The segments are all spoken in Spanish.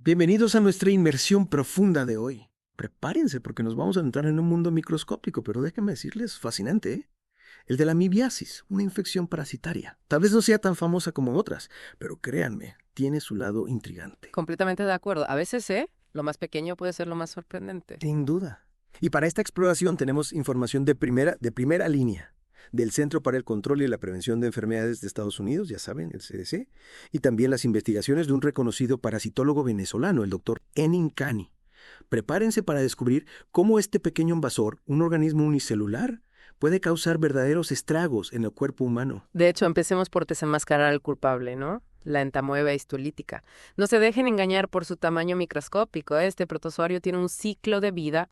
Bienvenidos a nuestra inmersión profunda de hoy. Prepárense porque nos vamos a entrar en un mundo microscópico, pero déjenme decirles, fascinante, ¿eh? El de la amibiasis, una infección parasitaria. Tal vez no sea tan famosa como otras, pero créanme, tiene su lado intrigante. Completamente de acuerdo. A veces, lo más pequeño puede ser lo más sorprendente. Sin duda. Y para esta exploración tenemos información de primera línea del Centro para el Control y la Prevención de Enfermedades de Estados Unidos, ya saben, el CDC, y también las investigaciones de un reconocido parasitólogo venezolano, el doctor Enin Cani. Prepárense para descubrir cómo este pequeño invasor, un organismo unicelular, puede causar verdaderos estragos en el cuerpo humano. De hecho, empecemos por desenmascarar al culpable, ¿no? La entamoeba histolítica. No se dejen engañar por su tamaño microscópico. Este protozoario tiene un ciclo de vida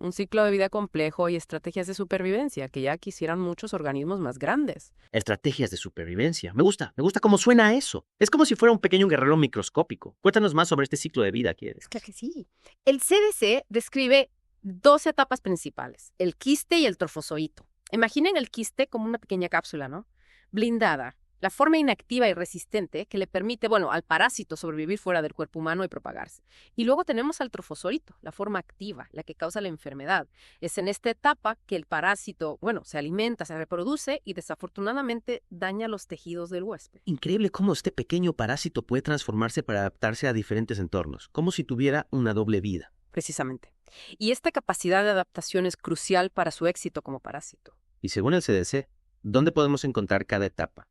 complejo y estrategias de supervivencia que ya quisieran muchos organismos más grandes. Estrategias de supervivencia. Me gusta cómo suena eso. Es como si fuera un pequeño guerrero microscópico. Cuéntanos más sobre este ciclo de vida, ¿quieres? Claro que sí. El CDC describe dos etapas principales, el quiste y el trofozoito. Imaginen el quiste como una pequeña cápsula, ¿no? Blindada, la forma inactiva y resistente que le permite, al parásito sobrevivir fuera del cuerpo humano y propagarse. Y luego tenemos al trofozoito, la forma activa, la que causa la enfermedad. Es en esta etapa que el parásito, se alimenta, se reproduce y desafortunadamente daña los tejidos del huésped. Increíble cómo este pequeño parásito puede transformarse para adaptarse a diferentes entornos, como si tuviera una doble vida. Precisamente. Y esta capacidad de adaptación es crucial para su éxito como parásito. Y según el CDC, ¿dónde podemos encontrar cada etapa?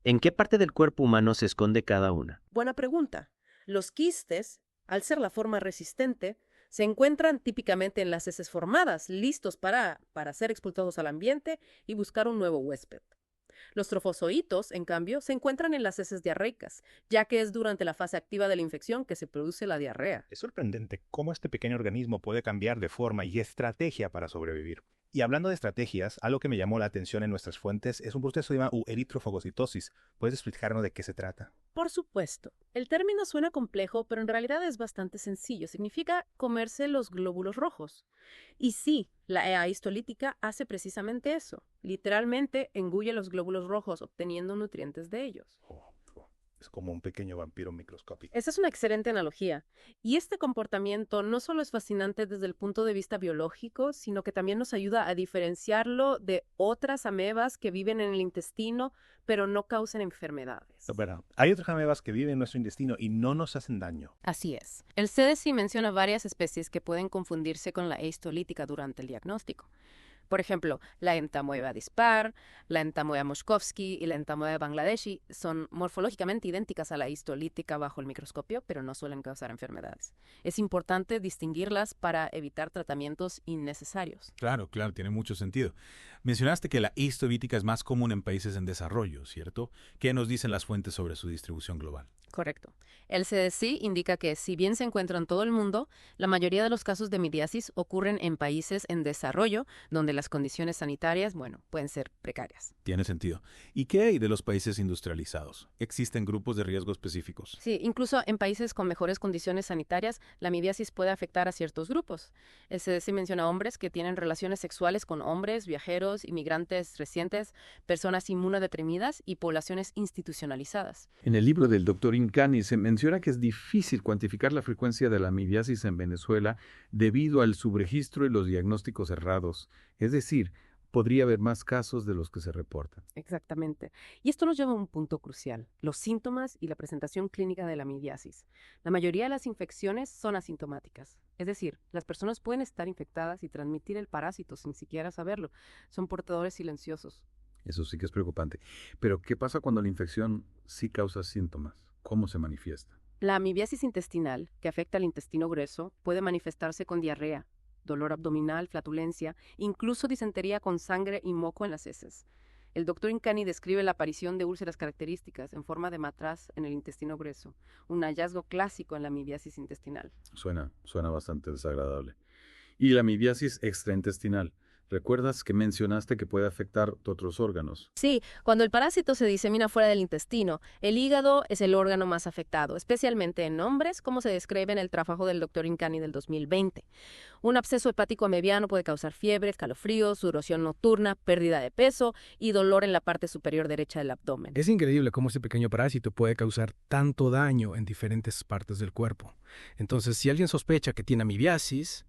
¿En qué parte del cuerpo humano se esconde cada una? Buena pregunta. Los quistes, al ser la forma resistente, se encuentran típicamente en las heces formadas, listos para ser expulsados al ambiente y buscar un nuevo huésped. Los trofozoitos, en cambio, se encuentran en las heces diarreicas, ya que es durante la fase activa de la infección que se produce la diarrea. Es sorprendente cómo este pequeño organismo puede cambiar de forma y estrategia para sobrevivir. Y hablando de estrategias, algo que me llamó la atención en nuestras fuentes es un proceso llamado eritrofagocitosis. ¿Puedes explicarnos de qué se trata? Por supuesto. El término suena complejo, pero en realidad es bastante sencillo. Significa comerse los glóbulos rojos. Y sí, la EA histolítica hace precisamente eso. Literalmente engulle los glóbulos rojos, obteniendo nutrientes de ellos. Es como un pequeño vampiro microscópico. Esa es una excelente analogía. Y este comportamiento no solo es fascinante desde el punto de vista biológico, sino que también nos ayuda a diferenciarlo de otras amebas que viven en el intestino, pero no causan enfermedades. Espera, hay otras amebas que viven en nuestro intestino y no nos hacen daño. Así es. El CDC menciona varias especies que pueden confundirse con la histolítica durante el diagnóstico. Por ejemplo, la entamoeba dispar, la entamoeba moskovsky y la entamoeba bangladeshi son morfológicamente idénticas a la histolítica bajo el microscopio, pero no suelen causar enfermedades. Es importante distinguirlas para evitar tratamientos innecesarios. Claro, tiene mucho sentido. Mencionaste que la histolítica es más común en países en desarrollo, ¿cierto? ¿Qué nos dicen las fuentes sobre su distribución global? Correcto. El CDC indica que si bien se encuentra en todo el mundo, la mayoría de los casos de amibiasis ocurren en países en desarrollo, donde las condiciones sanitarias, pueden ser precarias. Tiene sentido. ¿Y qué hay de los países industrializados? ¿Existen grupos de riesgo específicos? Sí, incluso en países con mejores condiciones sanitarias, la amibiasis puede afectar a ciertos grupos. El CDC menciona hombres que tienen relaciones sexuales con hombres, viajeros, inmigrantes recientes, personas inmunodeprimidas y poblaciones institucionalizadas. En el libro del Dr. Incani se menciona que es difícil cuantificar la frecuencia de la amibiasis en Venezuela debido al subregistro y los diagnósticos errados. Es decir, podría haber más casos de los que se reportan. Exactamente. Y esto nos lleva a un punto crucial, los síntomas y la presentación clínica de la amibiasis. La mayoría de las infecciones son asintomáticas. Es decir, las personas pueden estar infectadas y transmitir el parásito sin siquiera saberlo. Son portadores silenciosos. Eso sí que es preocupante. Pero, ¿qué pasa cuando la infección sí causa síntomas? ¿Cómo se manifiesta? La amibiasis intestinal, que afecta al intestino grueso, puede manifestarse con diarrea, dolor abdominal, flatulencia, incluso disentería con sangre y moco en las heces. El doctor Incani describe la aparición de úlceras características en forma de matraz en el intestino grueso, un hallazgo clásico en la amibiasis intestinal. Suena bastante desagradable. ¿Y la amibiasis extraintestinal? ¿Recuerdas que mencionaste que puede afectar otros órganos? Sí, cuando el parásito se disemina fuera del intestino, el hígado es el órgano más afectado, especialmente en hombres, como se describe en el trabajo del Dr. Incani del 2020. Un absceso hepático mediano puede causar fiebre, escalofríos, sudoración nocturna, pérdida de peso y dolor en la parte superior derecha del abdomen. Es increíble cómo este pequeño parásito puede causar tanto daño en diferentes partes del cuerpo. Entonces, si alguien sospecha que tiene amibiasis,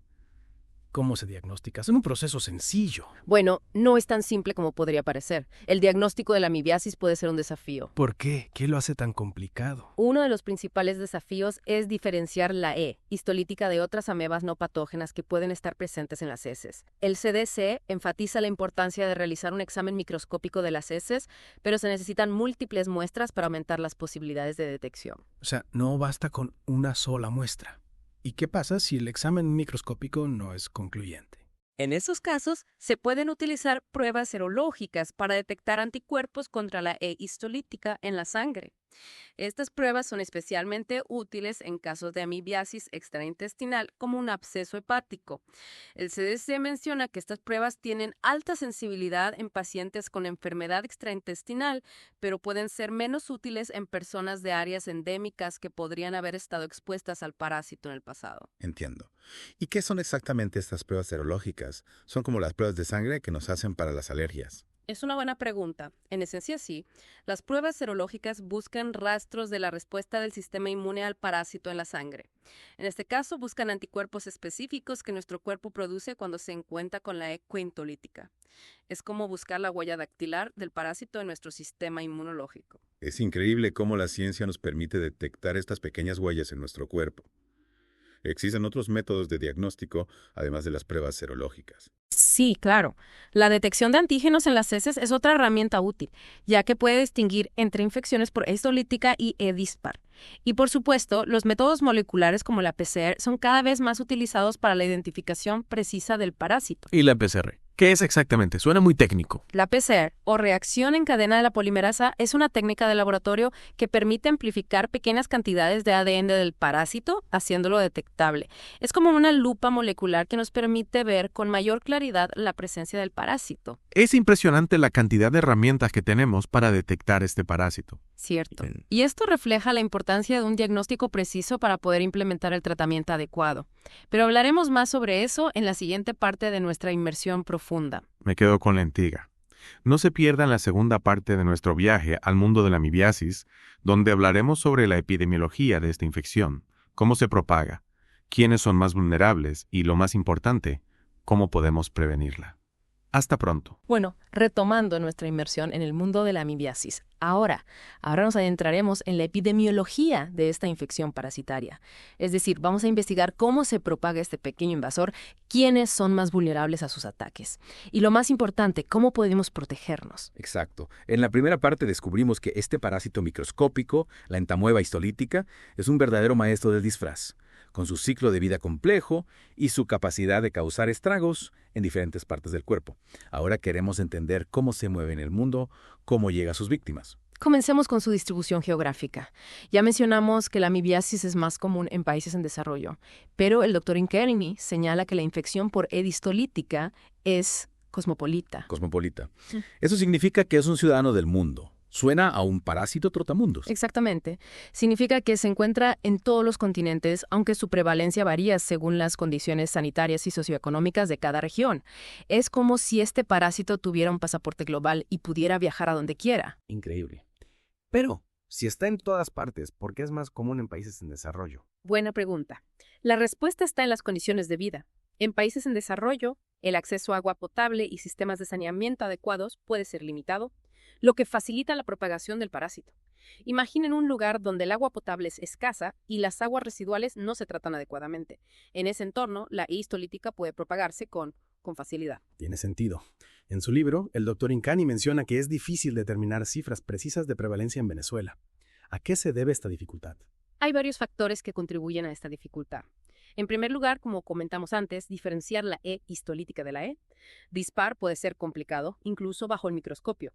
¿cómo se diagnostica? Es un proceso sencillo. Bueno, no es tan simple como podría parecer. El diagnóstico de la amibiasis puede ser un desafío. ¿Por qué? ¿Qué lo hace tan complicado? Uno de los principales desafíos es diferenciar la E histolítica de otras amebas no patógenas que pueden estar presentes en las heces. El CDC enfatiza la importancia de realizar un examen microscópico de las heces, pero se necesitan múltiples muestras para aumentar las posibilidades de detección. O sea, no basta con una sola muestra. ¿Y qué pasa si el examen microscópico no es concluyente? En esos casos, se pueden utilizar pruebas serológicas para detectar anticuerpos contra la E histolítica en la sangre. Estas pruebas son especialmente útiles en casos de amibiasis extraintestinal como un absceso hepático. El CDC menciona que estas pruebas tienen alta sensibilidad en pacientes con enfermedad extraintestinal, pero pueden ser menos útiles en personas de áreas endémicas que podrían haber estado expuestas al parásito en el pasado. Entiendo. ¿Y qué son exactamente estas pruebas serológicas? Son como las pruebas de sangre que nos hacen para las alergias. Es una buena pregunta. En esencia, sí. Las pruebas serológicas buscan rastros de la respuesta del sistema inmune al parásito en la sangre. En este caso, buscan anticuerpos específicos que nuestro cuerpo produce cuando se encuentra con la E cointolítica. Es como buscar la huella dactilar del parásito en nuestro sistema inmunológico. Es increíble cómo la ciencia nos permite detectar estas pequeñas huellas en nuestro cuerpo. Existen otros métodos de diagnóstico, además de las pruebas serológicas. Sí, claro. La detección de antígenos en las heces es otra herramienta útil, ya que puede distinguir entre infecciones por E histolítica y E dispar. Y por supuesto, los métodos moleculares como la PCR son cada vez más utilizados para la identificación precisa del parásito. ¿Y la PCR? ¿Qué es exactamente? Suena muy técnico. La PCR, o reacción en cadena de la polimerasa, es una técnica de laboratorio que permite amplificar pequeñas cantidades de ADN del parásito, haciéndolo detectable. Es como una lupa molecular que nos permite ver con mayor claridad la presencia del parásito. Es impresionante la cantidad de herramientas que tenemos para detectar este parásito. Cierto. Y esto refleja la importancia de un diagnóstico preciso para poder implementar el tratamiento adecuado. Pero hablaremos más sobre eso en la siguiente parte de nuestra inmersión profunda. Me quedo con la intriga. No se pierdan la segunda parte de nuestro viaje al mundo de la amibiasis, donde hablaremos sobre la epidemiología de esta infección, cómo se propaga, quiénes son más vulnerables y, lo más importante, cómo podemos prevenirla. Hasta pronto. Bueno, retomando nuestra inmersión en el mundo de la amibiasis, ahora nos adentraremos en la epidemiología de esta infección parasitaria. Es decir, vamos a investigar cómo se propaga este pequeño invasor, quiénes son más vulnerables a sus ataques. Y lo más importante, cómo podemos protegernos. Exacto. En la primera parte descubrimos que este parásito microscópico, la entamoeba histolítica, es un verdadero maestro del disfraz, con su ciclo de vida complejo y su capacidad de causar estragos en diferentes partes del cuerpo. Ahora queremos entender cómo se mueve en el mundo, cómo llega a sus víctimas. Comencemos con su distribución geográfica. Ya mencionamos que la amibiasis es más común en países en desarrollo, pero el Dr. Incani señala que la infección por E histolítica es cosmopolita. Cosmopolita. Eso significa que es un ciudadano del mundo. Suena a un parásito trotamundos. Exactamente. Significa que se encuentra en todos los continentes, aunque su prevalencia varía según las condiciones sanitarias y socioeconómicas de cada región. Es como si este parásito tuviera un pasaporte global y pudiera viajar a donde quiera. Increíble. Pero, si está en todas partes, ¿por qué es más común en países en desarrollo? Buena pregunta. La respuesta está en las condiciones de vida. En países en desarrollo, el acceso a agua potable y sistemas de saneamiento adecuados puede ser limitado, lo que facilita la propagación del parásito. Imaginen un lugar donde el agua potable es escasa y las aguas residuales no se tratan adecuadamente. En ese entorno, la E histolítica puede propagarse con facilidad. Tiene sentido. En su libro, el Dr. Incani menciona que es difícil determinar cifras precisas de prevalencia en Venezuela. ¿A qué se debe esta dificultad? Hay varios factores que contribuyen a esta dificultad. En primer lugar, como comentamos antes, diferenciar la E histolítica de la E. Dispar puede ser complicado, incluso bajo el microscopio.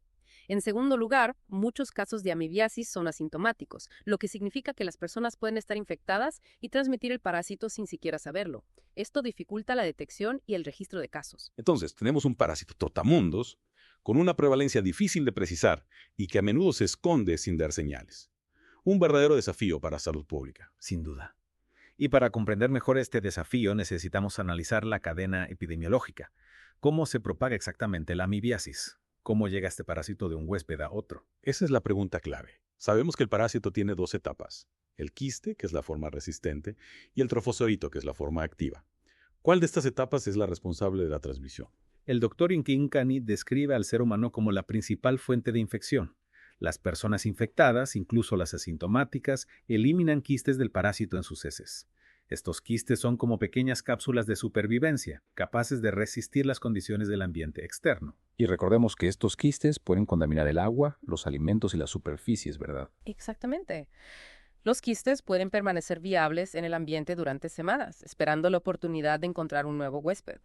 En segundo lugar, muchos casos de amibiasis son asintomáticos, lo que significa que las personas pueden estar infectadas y transmitir el parásito sin siquiera saberlo. Esto dificulta la detección y el registro de casos. Entonces, tenemos un parásito trotamundos con una prevalencia difícil de precisar y que a menudo se esconde sin dar señales. Un verdadero desafío para salud pública. Sin duda. Y para comprender mejor este desafío necesitamos analizar la cadena epidemiológica. ¿Cómo se propaga exactamente la amibiasis? ¿Cómo llega este parásito de un huésped a otro? Esa es la pregunta clave. Sabemos que el parásito tiene 2 etapas. El quiste, que es la forma resistente, y el trofozoito, que es la forma activa. ¿Cuál de estas etapas es la responsable de la transmisión? El doctor Inkani describe al ser humano como la principal fuente de infección. Las personas infectadas, incluso las asintomáticas, eliminan quistes del parásito en sus heces. Estos quistes son como pequeñas cápsulas de supervivencia, capaces de resistir las condiciones del ambiente externo. Y recordemos que estos quistes pueden contaminar el agua, los alimentos y las superficies, ¿verdad? Exactamente. Los quistes pueden permanecer viables en el ambiente durante semanas, esperando la oportunidad de encontrar un nuevo huésped.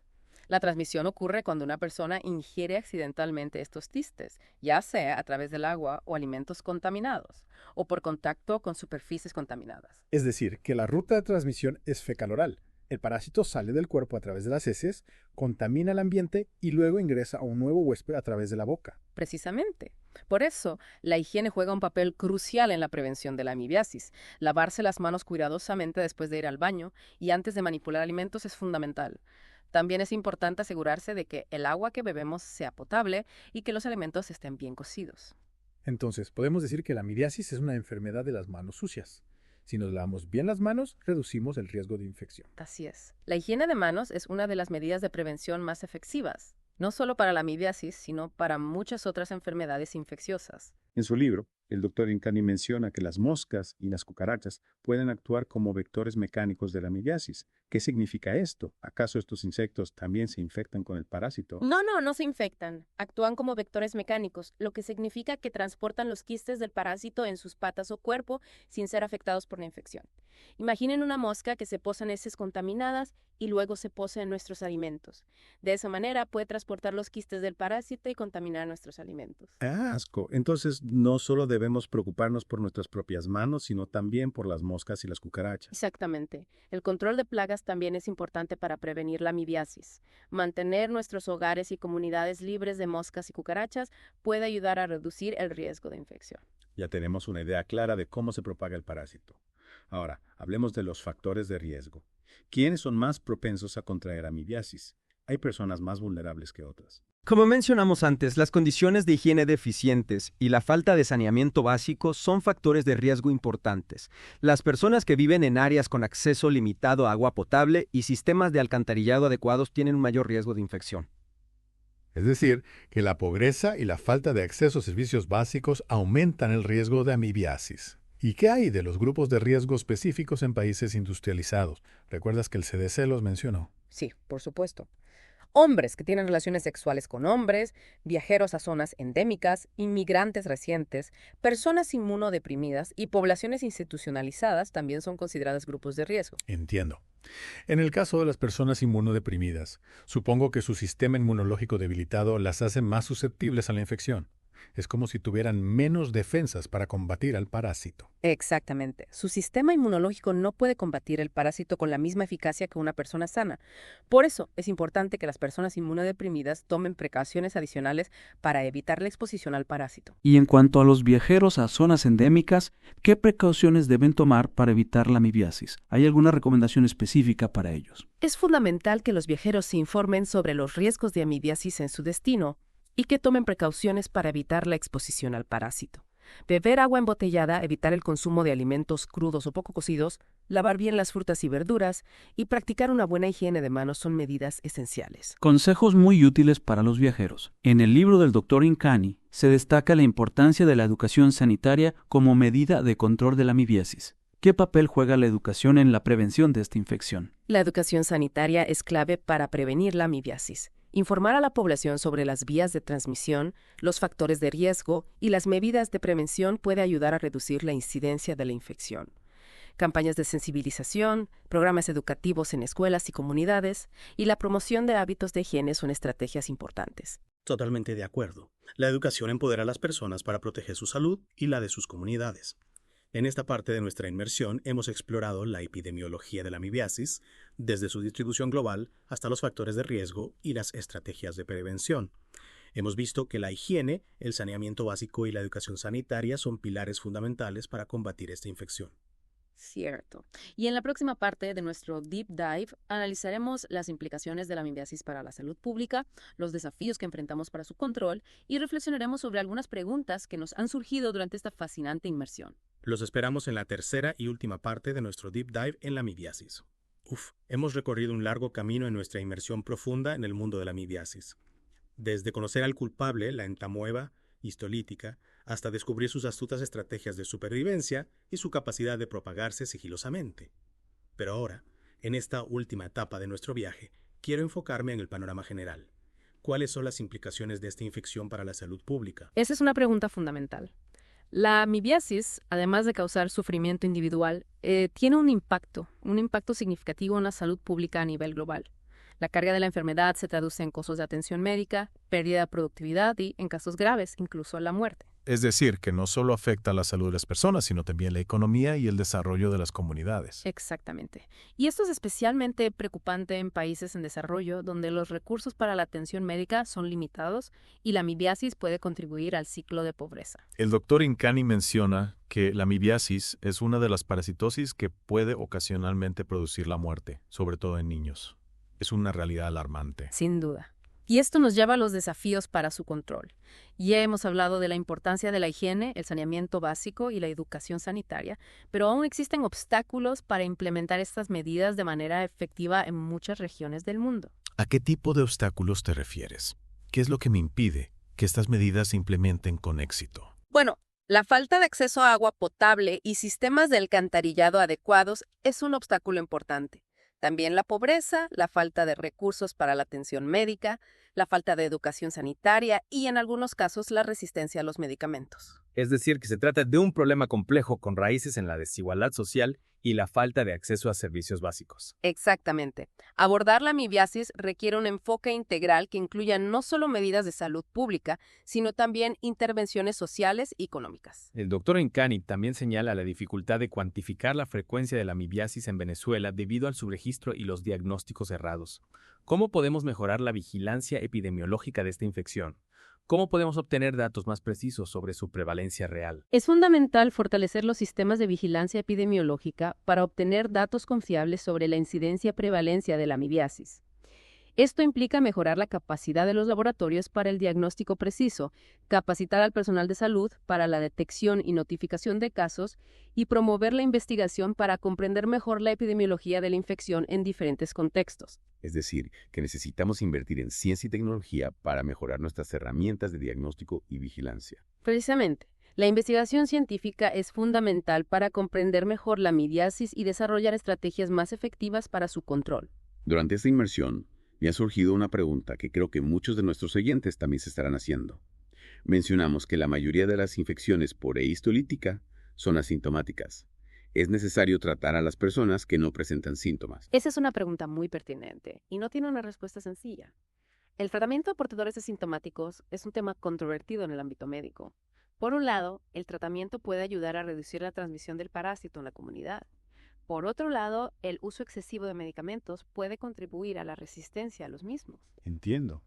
La transmisión ocurre cuando una persona ingiere accidentalmente estos quistes, ya sea a través del agua o alimentos contaminados, o por contacto con superficies contaminadas. Es decir, que la ruta de transmisión es fecal-oral. El parásito sale del cuerpo a través de las heces, contamina el ambiente y luego ingresa a un nuevo huésped a través de la boca. Precisamente. Por eso, la higiene juega un papel crucial en la prevención de la amibiasis. Lavarse las manos cuidadosamente después de ir al baño y antes de manipular alimentos es fundamental. También es importante asegurarse de que el agua que bebemos sea potable y que los alimentos estén bien cocidos. Entonces, podemos decir que la amibiasis es una enfermedad de las manos sucias. Si nos lavamos bien las manos, reducimos el riesgo de infección. Así es. La higiene de manos es una de las medidas de prevención más efectivas, no solo para la amibiasis, sino para muchas otras enfermedades infecciosas. En su libro, el doctor Inkani menciona que las moscas y las cucarachas pueden actuar como vectores mecánicos de la amibiasis. ¿Qué significa esto? ¿Acaso estos insectos también se infectan con el parásito? No se infectan. Actúan como vectores mecánicos, lo que significa que transportan los quistes del parásito en sus patas o cuerpo sin ser afectados por la infección. Imaginen una mosca que se posa en heces contaminadas y luego se posa en nuestros alimentos. De esa manera puede transportar los quistes del parásito y contaminar nuestros alimentos. ¡Ah, asco! Entonces, no solo debemos preocuparnos por nuestras propias manos, sino también por las moscas y las cucarachas. Exactamente. El control de plagas también es importante para prevenir la amibiasis. Mantener nuestros hogares y comunidades libres de moscas y cucarachas puede ayudar a reducir el riesgo de infección. Ya tenemos una idea clara de cómo se propaga el parásito. Ahora, hablemos de los factores de riesgo. ¿Quiénes son más propensos a contraer amibiasis? Hay personas más vulnerables que otras. Como mencionamos antes, las condiciones de higiene deficientes y la falta de saneamiento básico son factores de riesgo importantes. Las personas que viven en áreas con acceso limitado a agua potable y sistemas de alcantarillado adecuados tienen un mayor riesgo de infección. Es decir, que la pobreza y la falta de acceso a servicios básicos aumentan el riesgo de amibiasis. ¿Y qué hay de los grupos de riesgo específicos en países industrializados? ¿Recuerdas que el CDC los mencionó? Sí, por supuesto. Hombres que tienen relaciones sexuales con hombres, viajeros a zonas endémicas, inmigrantes recientes, personas inmunodeprimidas y poblaciones institucionalizadas también son consideradas grupos de riesgo. Entiendo. En el caso de las personas inmunodeprimidas, supongo que su sistema inmunológico debilitado las hace más susceptibles a la infección. Es como si tuvieran menos defensas para combatir al parásito. Exactamente. Su sistema inmunológico no puede combatir el parásito con la misma eficacia que una persona sana. Por eso es importante que las personas inmunodeprimidas tomen precauciones adicionales para evitar la exposición al parásito. Y en cuanto a los viajeros a zonas endémicas, ¿qué precauciones deben tomar para evitar la amibiasis? ¿Hay alguna recomendación específica para ellos? Es fundamental que los viajeros se informen sobre los riesgos de amibiasis en su destino y que tomen precauciones para evitar la exposición al parásito. Beber agua embotellada, evitar el consumo de alimentos crudos o poco cocidos, lavar bien las frutas y verduras y practicar una buena higiene de manos son medidas esenciales. Consejos muy útiles para los viajeros. En el libro del Dr. Inkani se destaca la importancia de la educación sanitaria como medida de control de la amibiasis. ¿Qué papel juega la educación en la prevención de esta infección? La educación sanitaria es clave para prevenir la amibiasis. Informar a la población sobre las vías de transmisión, los factores de riesgo y las medidas de prevención puede ayudar a reducir la incidencia de la infección. Campañas de sensibilización, programas educativos en escuelas y comunidades y la promoción de hábitos de higiene son estrategias importantes. Totalmente de acuerdo. La educación empodera a las personas para proteger su salud y la de sus comunidades. En esta parte de nuestra inmersión hemos explorado la epidemiología de la amibiasis, desde su distribución global hasta los factores de riesgo y las estrategias de prevención. Hemos visto que la higiene, el saneamiento básico y la educación sanitaria son pilares fundamentales para combatir esta infección. Cierto. Y en la próxima parte de nuestro Deep Dive analizaremos las implicaciones de la amibiasis para la salud pública, los desafíos que enfrentamos para su control y reflexionaremos sobre algunas preguntas que nos han surgido durante esta fascinante inmersión. Los esperamos en la tercera y última parte de nuestro Deep Dive en la amibiasis. Hemos recorrido un largo camino en nuestra inmersión profunda en el mundo de la amibiasis. Desde conocer al culpable, la entamoeba histolítica, hasta descubrir sus astutas estrategias de supervivencia y su capacidad de propagarse sigilosamente. Pero ahora, en esta última etapa de nuestro viaje, quiero enfocarme en el panorama general. ¿Cuáles son las implicaciones de esta infección para la salud pública? Esa es una pregunta fundamental. La amibiasis, además de causar sufrimiento individual, tiene un impacto significativo en la salud pública a nivel global. La carga de la enfermedad se traduce en costos de atención médica, pérdida de productividad y, en casos graves, incluso la muerte. Es decir, que no solo afecta a la salud de las personas, sino también la economía y el desarrollo de las comunidades. Exactamente. Y esto es especialmente preocupante en países en desarrollo, donde los recursos para la atención médica son limitados y la amibiasis puede contribuir al ciclo de pobreza. El doctor Incani menciona que la amibiasis es una de las parasitosis que puede ocasionalmente producir la muerte, sobre todo en niños. Es una realidad alarmante. Sin duda. Y esto nos lleva a los desafíos para su control. Ya hemos hablado de la importancia de la higiene, el saneamiento básico y la educación sanitaria, pero aún existen obstáculos para implementar estas medidas de manera efectiva en muchas regiones del mundo. ¿A qué tipo de obstáculos te refieres? ¿Qué es lo que me impide que estas medidas se implementen con éxito? Bueno, la falta de acceso a agua potable y sistemas de alcantarillado adecuados es un obstáculo importante. También la pobreza, la falta de recursos para la atención médica, la falta de educación sanitaria y, en algunos casos, la resistencia a los medicamentos. Es decir, que se trata de un problema complejo con raíces en la desigualdad social y la falta de acceso a servicios básicos. Exactamente. Abordar la amibiasis requiere un enfoque integral que incluya no solo medidas de salud pública, sino también intervenciones sociales y económicas. El doctor Incani también señala la dificultad de cuantificar la frecuencia de la amibiasis en Venezuela debido al subregistro y los diagnósticos errados. ¿Cómo podemos mejorar la vigilancia epidemiológica de esta infección? ¿Cómo podemos obtener datos más precisos sobre su prevalencia real? Es fundamental fortalecer los sistemas de vigilancia epidemiológica para obtener datos confiables sobre la incidencia y prevalencia de la amibiasis. Esto implica mejorar la capacidad de los laboratorios para el diagnóstico preciso, capacitar al personal de salud para la detección y notificación de casos y promover la investigación para comprender mejor la epidemiología de la infección en diferentes contextos. Es decir, que necesitamos invertir en ciencia y tecnología para mejorar nuestras herramientas de diagnóstico y vigilancia. Precisamente, la investigación científica es fundamental para comprender mejor la amibiasis y desarrollar estrategias más efectivas para su control. Durante esta inmersión, me ha surgido una pregunta que creo que muchos de nuestros oyentes también se estarán haciendo. Mencionamos que la mayoría de las infecciones por E. histolítica son asintomáticas. Es necesario tratar a las personas que no presentan síntomas. Esa es una pregunta muy pertinente y no tiene una respuesta sencilla. El tratamiento de portadores asintomáticos es un tema controvertido en el ámbito médico. Por un lado, el tratamiento puede ayudar a reducir la transmisión del parásito en la comunidad. Por otro lado, el uso excesivo de medicamentos puede contribuir a la resistencia a los mismos. Entiendo.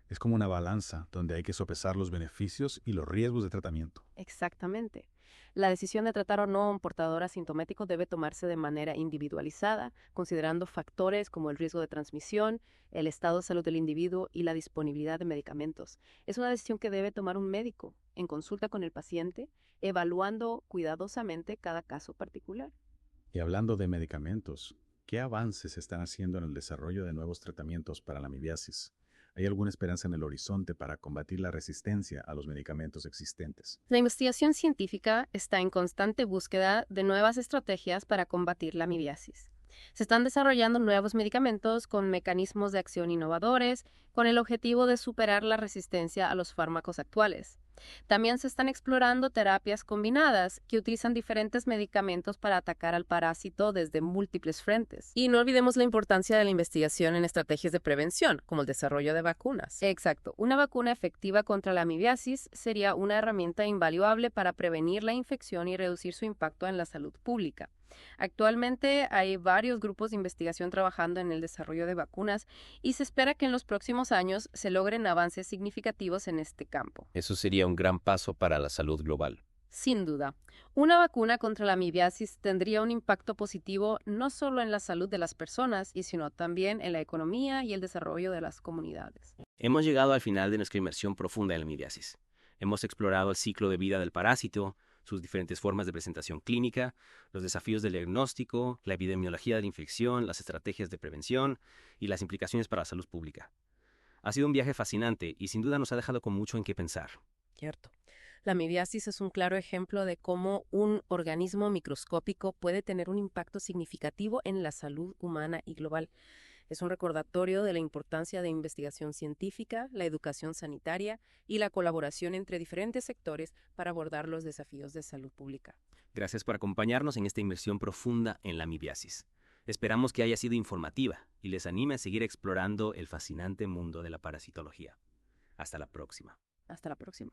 Es como una balanza donde hay que sopesar los beneficios y los riesgos de tratamiento. Exactamente. La decisión de tratar o no a un portador asintomático debe tomarse de manera individualizada, considerando factores como el riesgo de transmisión, el estado de salud del individuo y la disponibilidad de medicamentos. Es una decisión que debe tomar un médico, en consulta con el paciente, evaluando cuidadosamente cada caso particular. Y hablando de medicamentos, ¿qué avances se están haciendo en el desarrollo de nuevos tratamientos para la amibiasis? ¿Hay alguna esperanza en el horizonte para combatir la resistencia a los medicamentos existentes? La investigación científica está en constante búsqueda de nuevas estrategias para combatir la amibiasis. Se están desarrollando nuevos medicamentos con mecanismos de acción innovadores, con el objetivo de superar la resistencia a los fármacos actuales. También se están explorando terapias combinadas que utilizan diferentes medicamentos para atacar al parásito desde múltiples frentes. Y no olvidemos la importancia de la investigación en estrategias de prevención, como el desarrollo de vacunas. Exacto. Una vacuna efectiva contra la amibiasis sería una herramienta invaluable para prevenir la infección y reducir su impacto en la salud pública. Actualmente hay varios grupos de investigación trabajando en el desarrollo de vacunas y se espera que en los próximos años se logren avances significativos en este campo. Eso sería un gran paso para la salud global. Sin duda, una vacuna contra la amibiasis tendría un impacto positivo no solo en la salud de las personas, sino también en la economía y el desarrollo de las comunidades. Hemos llegado al final de nuestra inmersión profunda en la amibiasis. Hemos explorado el ciclo de vida del parásito, sus diferentes formas de presentación clínica, los desafíos del diagnóstico, la epidemiología de la infección, las estrategias de prevención y las implicaciones para la salud pública. Ha sido un viaje fascinante y sin duda nos ha dejado con mucho en qué pensar. Cierto. La amibiasis es un claro ejemplo de cómo un organismo microscópico puede tener un impacto significativo en la salud humana y global. Es un recordatorio de la importancia de investigación científica, la educación sanitaria y la colaboración entre diferentes sectores para abordar los desafíos de salud pública. Gracias por acompañarnos en esta inmersión profunda en la amibiasis. Esperamos que haya sido informativa y les anime a seguir explorando el fascinante mundo de la parasitología. Hasta la próxima. Hasta la próxima.